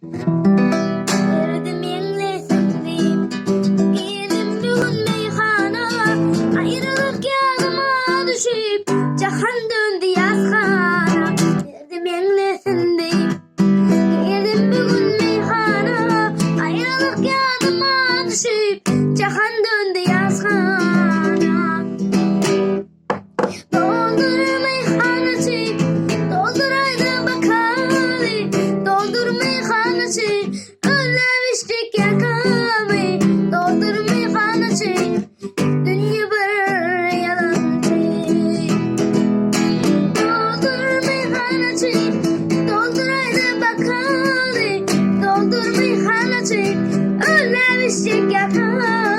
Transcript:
Erdim yenlesindim, geldim bugün meyhana. Ayrılık yanıma düşüp, cahan döndü yazgana. Erdim yenlesindim, geldim bugün meyhana. Ayrılık yanıma düşüp, cahan döndü yazgana. Doldur meyhaneci, dolduraydı bakali. Doldur meyhaneci, özlemiştik yakamı. Doldur meyhaneci, dünya bir yalancı. Doldur meyhaneci, dolduraydı bakali. Doldur meyhaneci, özlemiştik yakamı.